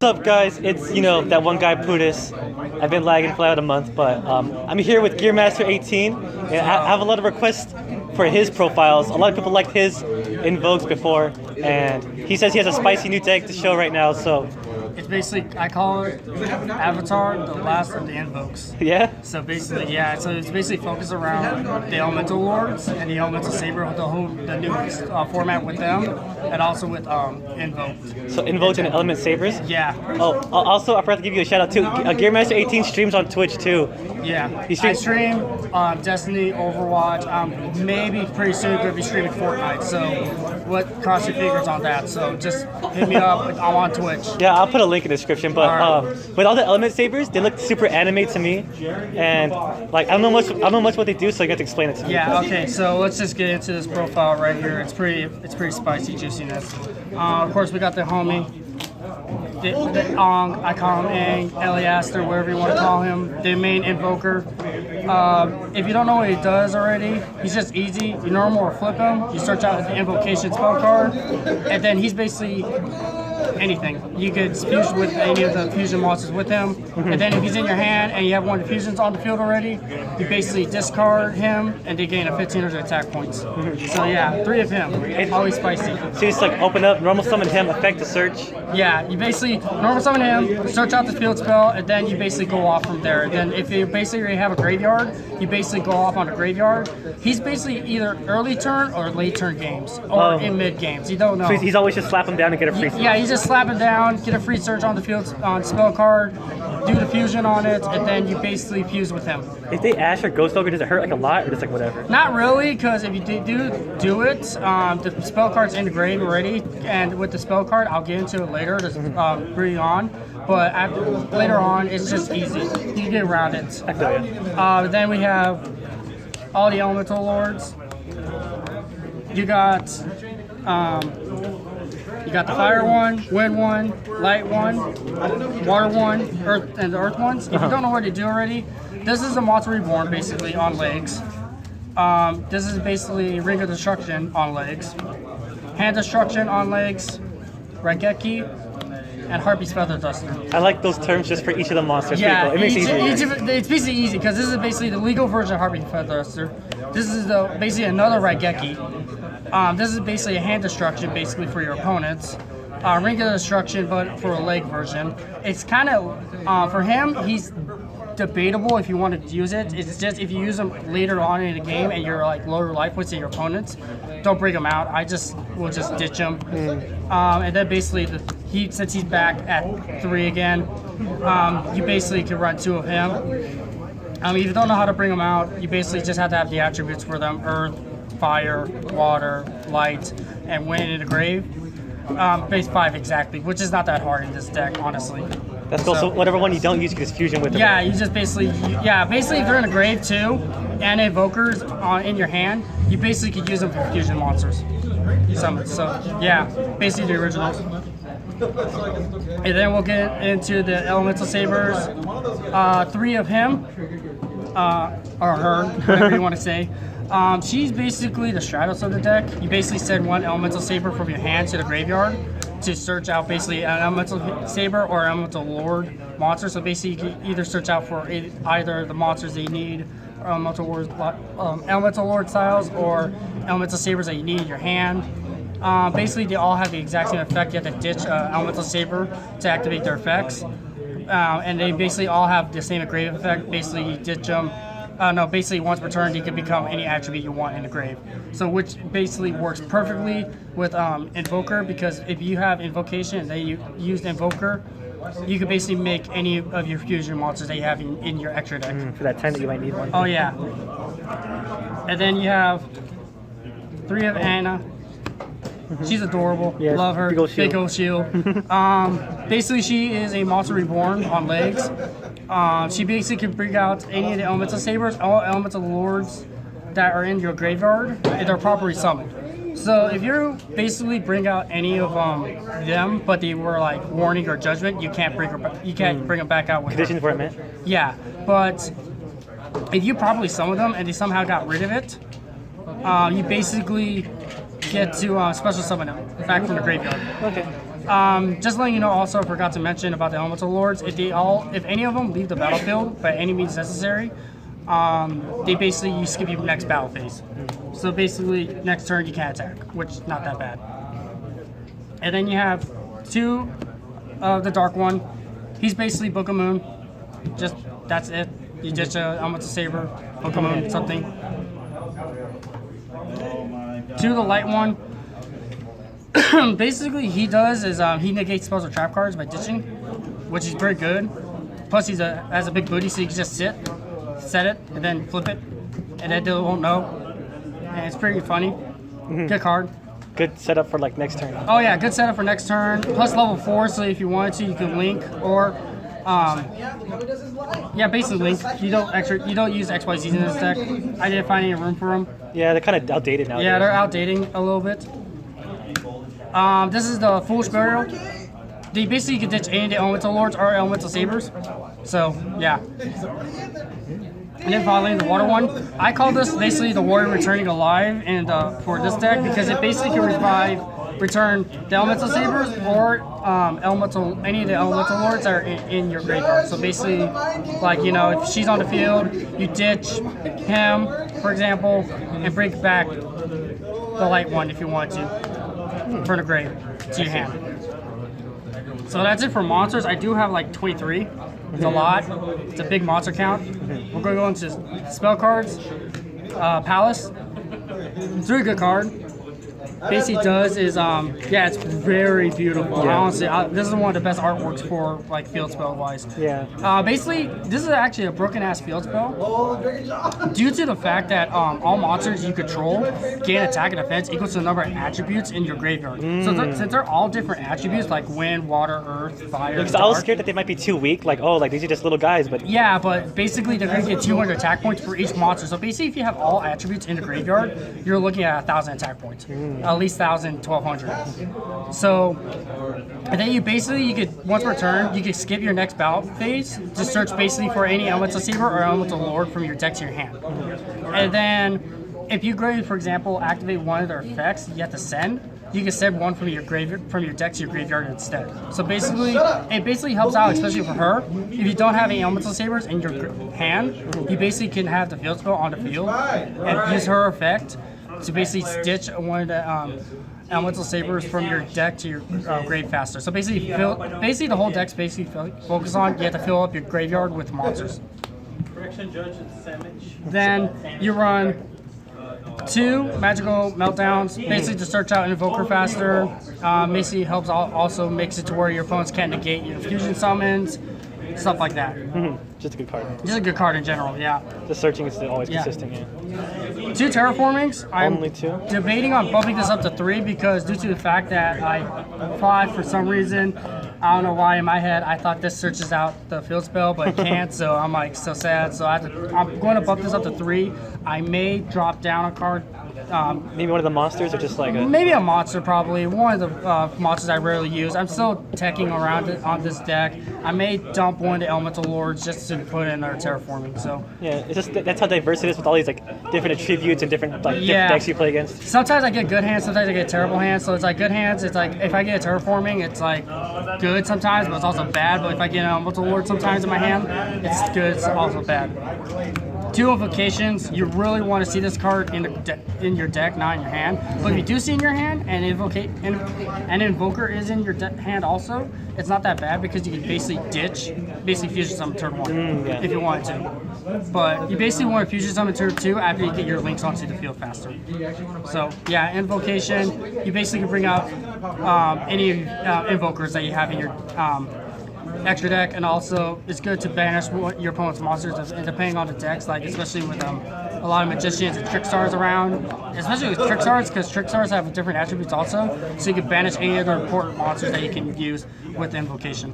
What's up, guys? It's, that one guy, Pudis. I've been lagging for about a month, but I'm here with Gear Master18, and I have a lot of requests for his profiles. A lot of people liked his invokes before, and he says he has a spicy new deck to show right now, so... It's basically, I call it Avatar, the last of the invokes. Yeah? So basically, yeah, so it's basically focused around the Elemental Lords and the Elemental Saber, the new format with them, and also with Invoked. So Invoked and Element Sabers? Yeah. Oh, also, I forgot to give you a shout out too. Gear Master18 streams on Twitch too. Yeah. I stream Destiny, Overwatch. Maybe pretty soon going to be streaming Fortnite. So what cross your fingers on that. So just hit me up. I'm on Twitch. Yeah, I'll put a link in the description. But right. With all the Element Sabers, they look super anime to me, and like I don't know much what they do, so you have to explain it to me. Yeah. Okay. So let's just get into this profile right here. It's pretty spicy juiciness. Of course, we got the homie. I call him Ang, Eliaster, whatever you want to call him, the main invoker. If you don't know what he does already, he's just easy. You normal or flip him, you search out the invocation spell card, and then he's basically anything. You could fuse with any of the fusion monsters with him, and then if he's in your hand and you have one of the fusions on the field already, you basically discard him and they gain a 1500 attack points. So yeah, 3 of him. It's always spicy. So you just like open up, normal summon him, effect to search. Yeah, you basically normal summon him, search out the field spell, and then you basically go off from there. And then if you basically have a graveyard, you basically go off on a graveyard. He's basically either early turn or late turn games, or in mid games. You don't know. So he's always just slap him down and get a free search. Yeah, he's just slap him down, get a free search on the field on spell card, do the fusion on it, and then you basically fuse with him. If they Ash or Ghost Ogre, does it hurt like a lot, or just like whatever? Not really, because if you do it, the spell card's in the grave already, and with the spell card, I'll get into it later to bring on. But later on, it's just easy. You can get around it. I feel you. Then we have all the Elemental Lords. You got the Fire one, Wind one, Light one, Water one, Earth, and the Earth ones. If you don't know what to do already, this is a Monster Reborn basically on legs. This is basically Ring of Destruction on legs, Hand Destruction on legs, Raigeki, and Harpy's Feather Duster. I like those terms just for each of the monsters. Yeah, it makes it easy. It's basically easy because this is basically the legal version of Harpy's Feather Duster. This is basically another Raigeki. This is basically a hand destruction basically for your opponents. Ring of Destruction, but for a leg version. It's kind of, for him, he's debatable if you want to use it. It's just if you use them later on in the game and you're like lower life points than your opponents, don't bring him out. We'll just ditch him. And then basically, since he's back at 3 again, you basically can run 2 of him. If you don't know how to bring them out, you basically just have to have the attributes for them: Earth, Fire, Water, Light, and Wind in the grave. Base 5 exactly, which is not that hard in this deck, honestly. That's cool. So whatever one you don't use, you can just fusion with them. Yeah, you just basically, basically if they're in the grave too, and invokers in your hand, you basically could use them for fusion monsters. Summons. So yeah, basically the originals. And then we'll get into the Elemental Sabers. 3 of him, or her, whatever you want to say. She's basically the Stratos of the deck. You basically send 1 Elemental Saber from your hand to the graveyard to search out basically an Elemental Saber or Elemental Lord monster. So basically you can either search out for either the monsters that you need, Elemental Lord styles, or Elemental Sabers that you need in your hand. Basically they all have the exact same effect. You have to ditch Elemental Saber to activate their effects. And they basically all have the same grave effect. Basically you ditch them. Basically once per turn you can become any attribute you want in the grave. So which basically works perfectly with Invoker, because if you have Invocation and you used Invoker, you can basically make any of your fusion monsters that you have in your extra deck. For that time that you might need one. Oh yeah. And then you have 3 of Anna. She's adorable. Yes, love her. Big old shield. Basically she is a Monster Reborn on legs. She basically can bring out any of the Elemental Sabers, all Elemental Lords that are in your graveyard, and they're properly summoned. So if you basically bring out any of them, but they were like Warning or Judgment, you can't bring them back out with conditions for it, man. Yeah, but if you properly summon them and they somehow got rid of it, you basically get to special summon them back from the graveyard. Okay. Just letting you know. Also, I forgot to mention about the Elemental Lords. If any of them leave the battlefield by any means necessary, they basically you skip your next battle phase. So basically, next turn you can't attack, which is not that bad. And then you have 2 of the Dark One. He's basically Book of Moon. Just that's it. You ditch a Element Saber, Book of Moon, something. 2 of the Light One. Basically, he does is he negates spells or trap cards by ditching, which is very good. Plus, has a big booty, so you can just set it, and then flip it, and then they won't know. And it's pretty funny. Good card. Good setup for like next turn. Oh yeah, good setup for next turn. Plus level 4, so if you wanted to, you can link or yeah, basically link. You don't use XYZs in this deck. I didn't find any room for them. Yeah, they're kind of outdated now. Yeah, they're outdating a little bit. This is the Foolish Burial. They basically can ditch any of the Elemental Lords or Elemental Sabers. So, yeah. And then finally, the Water One. I call this basically the Warrior Returning Alive and for this deck because it basically can return the Elemental Sabers or any of the Elemental Lords that are in your graveyard. So basically, like, you know, if she's on the field, you ditch him, for example, and bring back the Light One if you want to from the grave to your hand. So that's it for monsters. I do have like 23. It's a lot. It's a big monster count. We're going to go into spell cards. Palace. It's a really good card. Basically does is yeah, it's very beautiful. Yeah. Honestly, this is one of the best artworks for like field spell wise. Yeah. Basically, this is actually a broken ass field spell. Due to the fact that all monsters you control gain attack and defense equals to the number of attributes in your graveyard. So since they're all different attributes like wind, water, earth, fire. Because I was scared that they might be too weak. Like, oh, like these are just little guys, but yeah, but basically they're going to get 200 attack points for each monster. So basically, if you have all attributes in the graveyard, you're looking at 1,000 attack points. At least 1,000, 1,200. So, and then you could, once per turn, you could skip your next battle phase to search basically for any Elemental Saber or Elemental Lord from your deck to your hand. And then, if you go, for example, activate one of their effects, you have to send. You can send one from your deck to your graveyard instead. So basically, it basically helps out, especially for her. If you don't have any Elemental Sabers in your hand, you basically can have the field spell on the field and use her effect to basically stitch one of the Elemental Sabers from your deck to your grave faster. So basically, the whole deck's basically focus on you have to fill up your graveyard with monsters. Correction, Judge, it's sandwich. Then you run 2 magical meltdowns, basically to search out Invoker faster. Basically helps also makes it to where your opponents can't negate your fusion summons, stuff like that. just a good card. Just a good card in general, yeah. The searching is always consistent. Yeah. 2 terraformings. I'm Only 2? debating on bumping this up to 3 because due to the fact that I thought for some reason, I don't know why in my head, I thought this searches out the field spell, but it can't, so I'm like so sad. So I'm going to bump this up to 3. I may drop down a card. Maybe one of the monsters or just like a... Maybe a monster, probably. One of the monsters I rarely use. I'm still teching around it on this deck. I may dump one of the Elemental Lords just to put in our terraforming, so... Yeah, it's just that's how diverse it is with all these like different attributes and different different decks you play against. Sometimes I get good hands, sometimes I get terrible hands. So it's like good hands, it's like if I get a terraforming, it's like good sometimes, but it's also bad. But if I get an Elemental Lord sometimes in my hand, it's good, it's also bad. 2 invocations. You really want to see this card in your deck, not in your hand. But if you do see in your hand and an Invoker is in your hand also, it's not that bad because you can basically fusion summon turn 1 if you wanted to. But you basically want to fusion summon turn 2 after you get your links onto the field faster. So yeah, invocation. You basically can bring out any invokers that you have in your extra deck, and also it's good to banish your opponent's monsters, and depending on the decks, like especially with a lot of magicians and trickstars around, especially with trickstars, because trickstars have different attributes also, so you can banish any other important monsters that you can use with invocation.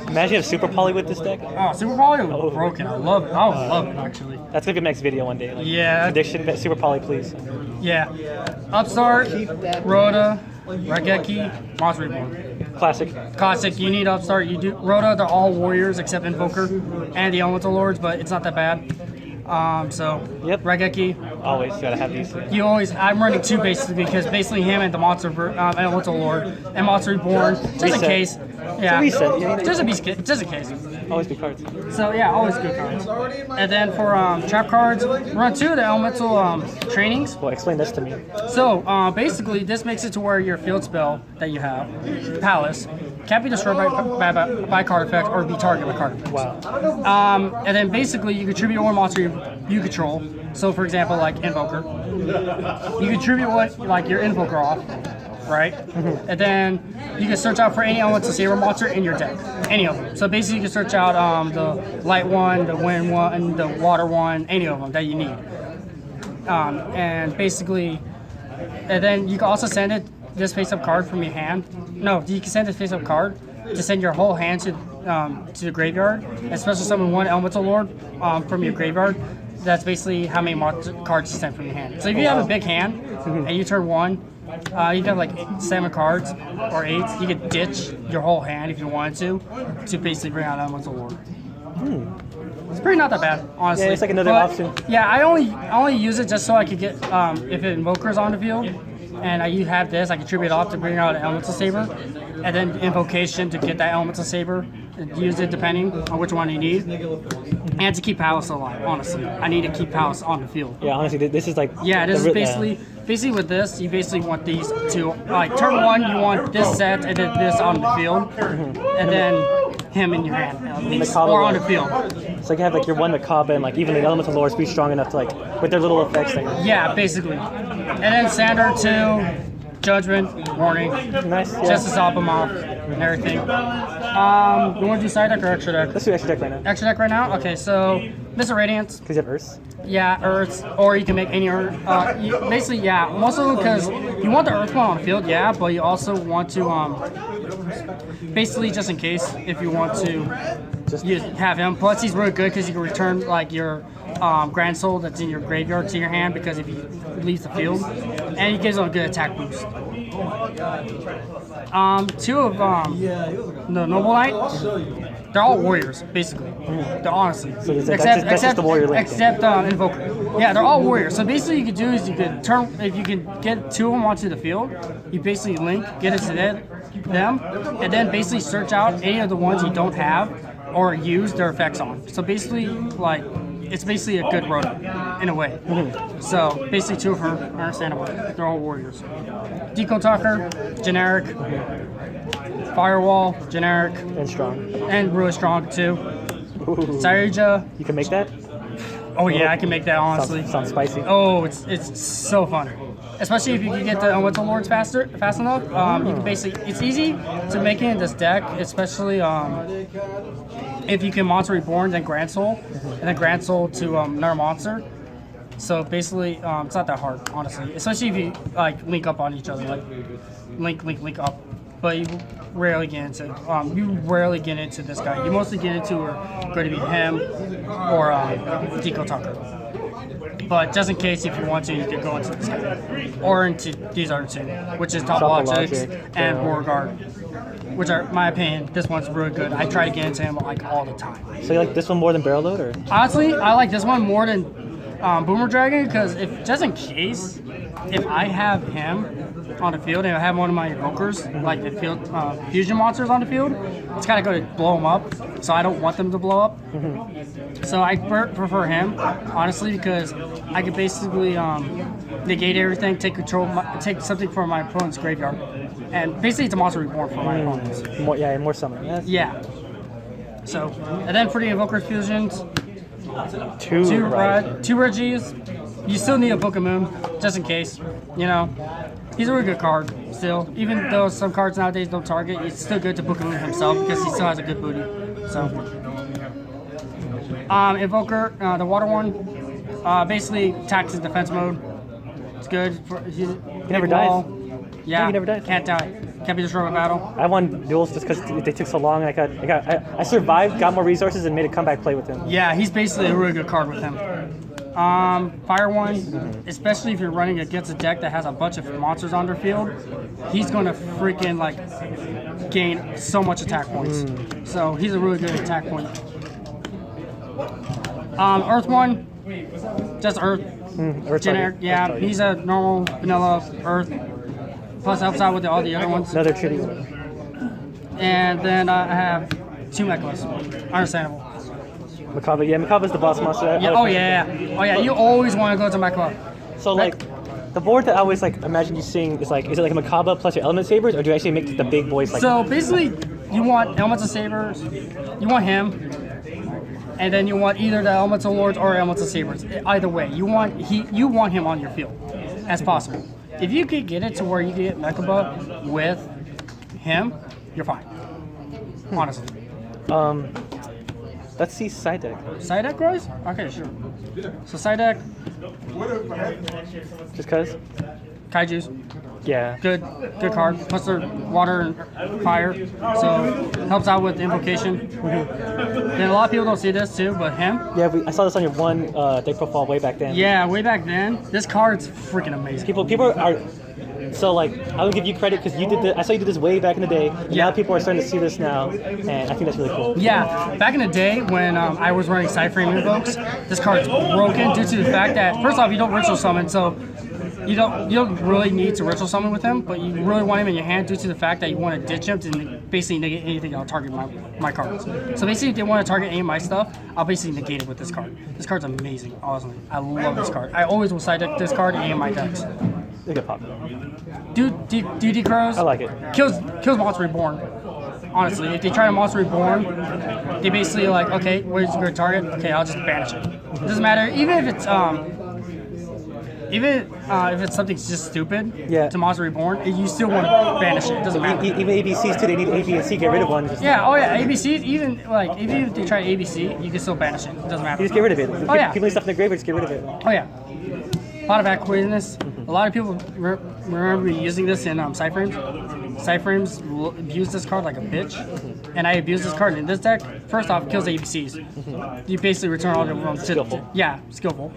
Imagine you have Super Poly with this deck. Oh, Super Poly was broken. I love it. I would love it actually. That's gonna be the next video one day. Like, yeah. Prediction, Super Poly, please. Yeah. Upstart, Rhoda, Raigeki, Monster Reborn. Classic. You need Upstart. You do Rhoda. They're all warriors except Invoker and the Elemental Lords, but it's not that bad. So Yep. Regeki. Always gotta have these. I'm running 2 basically because basically him and the Elemental Lord and Monster Reborn, just in Reset. case. Yeah. It's a reset, yeah. Just in case. Always good cards. So yeah, always good cards. And then for trap cards, run 2 of the Elemental trainings. Well, explain this to me. So basically, this makes it to where your field spell that you have, Palace, can't be destroyed by card effect or be targeted by card effect. Wow. And then basically, you contribute one monster you control. So for example, like Invoker, you contribute like your Invoker off, right? And then you can search out for any Element Saber monster in your deck, any of them. So basically, you can search out the light one, the wind one, and the water one, any of them that you need. And basically, and then you can also send it this face-up card from your hand. No, you can send this face-up card to send your whole hand to the graveyard, especially summon one Elemental Lord from your graveyard. That's basically how many cards you send from your hand. So if you have a big hand and you turn 1, you can have like 7 cards or 8. You could ditch your whole hand if you wanted to basically bring out Elemental Lord. It's pretty not that bad, honestly. Yeah, it's like another option. Yeah, I only use it just so I could get if an Invoker's on the field, and you have this, I contribute off to bring out an Elemental Saber, and then Invocation to get that Elemental Saber, and use it depending on which one you need, and to keep Palace alive. Honestly, I need to keep Palace on the field. Yeah, honestly, this is like. Yeah, this is basically with this, you basically want these two. Like turn 1, you want this set and then this on the field, and then him in your hand at least, or on the field. So you can have like your one Macabre and like even the Elemental Lords be strong enough to like with their little effects thing. Yeah, basically. And then Sander 2, Judgment, Warning, Nice. Yeah. just to stop him off and everything. You want to do side deck or extra deck? Let's do extra deck right now. Extra deck right now? Okay, so Mr. Radiance. Because you have Earths. Yeah, Earths, or you can make any Earth. Basically, yeah, mostly because you want the Earth one on the field, yeah, but you also want to, basically just in case, if you want to you have him. Plus, he's really good because you can return like your Grand Soul that's in your graveyard to your hand because if he leaves the field, and he gives him a good attack boost. 2 of the Noble Knight, they're all warriors basically. They're honestly, So that's just the warrior link. except Invoker. Yeah, they're all warriors. So basically, you could do is you could turn if you can get 2 of them onto the field, you basically link, get it to them, and then basically search out any of the ones you don't have or use their effects on. So basically, like, it's basically a good road in a way. So basically 2 of her are understandable. They're all warriors. Deco Talker, generic. Firewall, generic. And strong. And really strong too. Ooh. Sairija. You can make that? Oh yeah, I can make that honestly. Sounds spicy. Oh, it's so fun. Especially if you can get the Elemental Lords fast enough. You can basically, it's easy to make it in this deck, especially if you can Monster Reborn, then Grand Soul, and then Grand Soul to another monster. So basically, it's not that hard, honestly. Especially if you like link up on each other, like link up. But you rarely get into this guy. You mostly get into are going to be him or Deco Tucker. But just in case, if you want to, you can go into this guy or into these other 2, which is Top Logic and Beauregard, which are, in my opinion, this one's really good. I try to get into him like all the time. So you like this one more than Barrel Load, or? Honestly, I like this one more than Boomer Dragon because if just in case, if I have him on the field and I have one of my Invokers, like the field fusion monsters on the field, it's kind of going to blow them up. So I don't want them to blow up. So I prefer him, honestly, because I could basically negate everything, take something from my opponent's graveyard, and basically it's a Monster Reborn for my opponents. More summon. Yeah. So, and then for the Invoker fusions, 2 rare G's. You still need a Book of Moon, just in case. You know, he's a really good card still. Even though some cards nowadays don't target, it's still good to Book of Moon himself because he still has a good booty. So, Invoker, the water one, basically attacks in defense mode. It's good. He never dies. Yeah, he never dies. Can't die. Can't be destroyed by battle. I won duels just because they took so long, and I survived, got more resources, and made a comeback play with him. Yeah, he's basically a really good card with him. Fire one, especially if you're running against a deck that has a bunch of monsters on their field, he's gonna freaking like gain so much attack points. So he's a really good attack point. Earth one, Just Earth. Earth Generic. target. Yeah, Earth target. he's a normal vanilla Earth. Plus helps out with all the other ones. Another tribute. And then I have 2 Mechas. Understandable. Macabre. Yeah, Macabre is the boss monster. Yeah. Oh yeah. You always want to go to Mecha. So like, the board that I always like imagine you seeing is like, is it like a Macabre plus your Element Sabers, or do you actually make the big boys like? So basically, you want Elements of Sabers. You want him. And then you want either the Elemental Lords or Elements of Sabers. Either way, you want him on your field as possible. If you could get it to where you can get Mechaba with him, you're fine. Honestly. Let's see side deck. Side deck, guys? Okay, sure. So side deck, Just cause. Kaijus. Yeah. Good card. Plus they're water and fire, so helps out with invocation. And a lot of people don't see this too, but him. Yeah, I saw this on your one deck profile way back then. Yeah, way back then, this card's freaking amazing. People are. So like, I would give you credit because you did I saw you did this way back in the day. And Yeah. Now people are starting to see this now, and I think that's really cool. Yeah, back in the day when I was running Cyframe Invokes, this card's broken due to the fact that first off you don't ritual summon, so you don't really need to ritual summon with him, but you really want him in your hand due to the fact that you want to ditch him to basically negate anything that'll target my cards. So basically, if they want to target any of my stuff, I'll basically negate it with this card. This card's amazing, honestly. I love this card. I always will side deck this card in any of my decks. Look at pop. Duty Crows. I like it. Kills Monster Reborn. Honestly, if they try to Monster Reborn, they basically like, okay, where's your target? Okay, I'll just banish it. It doesn't matter, even if it's if it's something just stupid to Monster Reborn, you still want to banish it. It doesn't matter. Even ABCs too, they need A, B, and C, get rid of one. Yeah, oh yeah, ABCs, even if they try ABC, you can still banish it. It doesn't matter. You just get rid of it. Oh yeah. People leave stuff in the graveyard, just get rid of it. Oh yeah. A lot of acquaintance. A lot of people remember using this in Cyframes. Cyframes abuse this card like a bitch, and I abuse this card in this deck. First off, it kills ABCs. You basically return all your ones to skillful.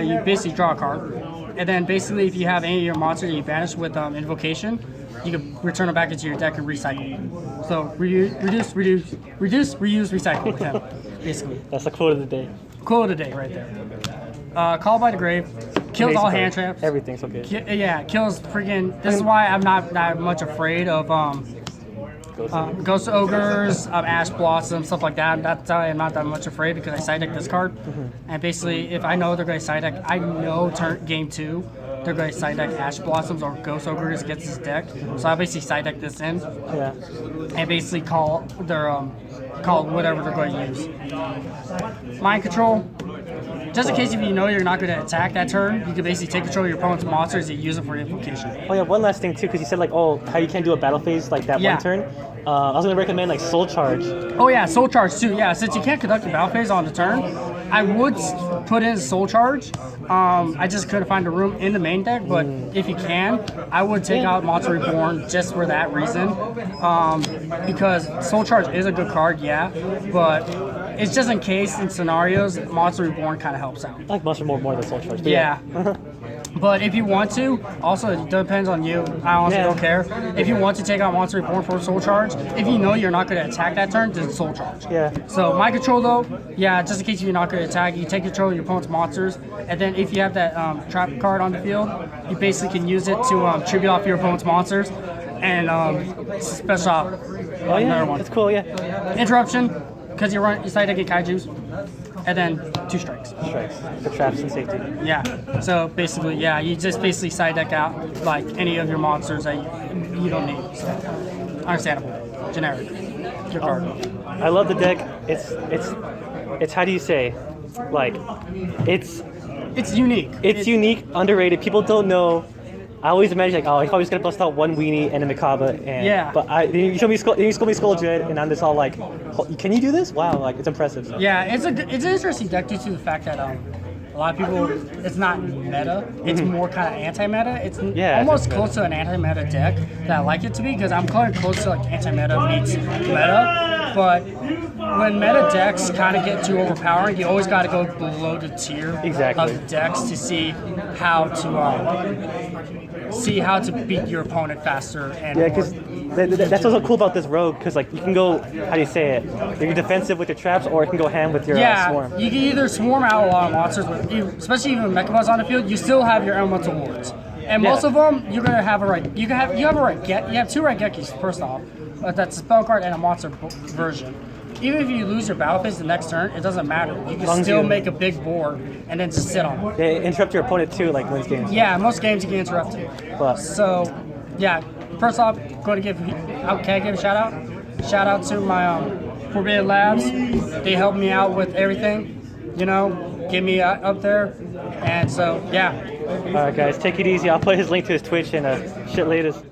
You basically draw a card, and then basically if you have any of your monsters that you banish with invocation, you can return them back into your deck and recycle. So reduce, reuse, recycle with him, basically. That's the quote of the day. Quote of the day right there. Call by the Grave. Kills all hand traps. Everything's okay. Yeah, kills freaking. This is why I'm not that much afraid of Ghost Ogres, Ash Blossom, stuff like that. That's why I'm not that much afraid because I side deck this card. And basically, if I know they're going to side deck, I know game 2 they're going to side deck Ash Blossoms or Ghost Ogres against this deck. So I basically side deck this in. Yeah. And basically call their call whatever they're going to use. Mind Control. Just in case if you know you're not going to attack that turn, you can basically take control of your opponent's monsters and use them for invocation. Oh yeah, one last thing too, because you said like, oh, how you can't do a battle phase like that one turn. I was gonna recommend like Soul Charge. Oh yeah, Soul Charge too. Yeah, since you can't conduct a battle phase on the turn, I would put in Soul Charge. I just couldn't find a room in the main deck, but if you can, I would take out Monster Reborn just for that reason. Because Soul Charge is a good card, yeah, but it's just in case in scenarios Monster Reborn kind of helps out. I like Monster more than Soul Charge. Yeah. But if you want to, also it depends on you. I honestly don't care. If you want to take out Monster Reborn for Soul Charge, if you know you're not going to attack that turn, then Soul Charge. Yeah. So Mind Control though, yeah, just in case you're not going to attack, you take control of your opponent's monsters, and then if you have that trap card on the field, you basically can use it to tribute off your opponent's monsters and special off another one. That's cool. Yeah. Interruption, because you side decking Kaijus, and then 2 strikes. Strikes for traps and safety. Yeah. So basically, yeah, you just basically side deck out like any of your monsters that you don't need. So, understandable. Generic. Your card. I love the deck. It's how do you say, like, it's unique. It's unique, underrated. People don't know. I always imagine like, oh, if I was gonna bust out one weenie and a Macabre, and but you showed me Skull Dread, and I'm just all like, can you do this? Wow, like it's impressive. So. Yeah, it's an interesting deck due to the fact that a lot of people, it's not meta. It's more kind of anti-meta. It's almost close to an anti-meta deck that I like it to be because I'm kind of close to like anti-meta meets meta. But when meta decks kind of get too overpowering, you always got to go below the tier of the decks to see how to see how to beat your opponent faster. And Yeah, because that's what's so cool about this rogue. Because like you can go, how do you say it? You can defensive with your traps, or it can go hand with your swarm. You can either swarm out a lot of monsters, especially even Mechabus on the field. You still have your elemental wards, and most of them you're gonna have a right. You have you have 2 Raigekis first off. That's a spell card and a monster version. Even if you lose your battle phase the next turn, it doesn't matter. You can still make a big board and then just sit on it. They interrupt your opponent too, like wins games. Yeah, most games you can interrupt it. But So, yeah. First off, going to give. Can I give a shout out? Shout out to my Forbidden Labs. They helped me out with everything. You know, get me up there, and so yeah. all right, guys, take it easy. I'll put his link to his Twitch and shit latest.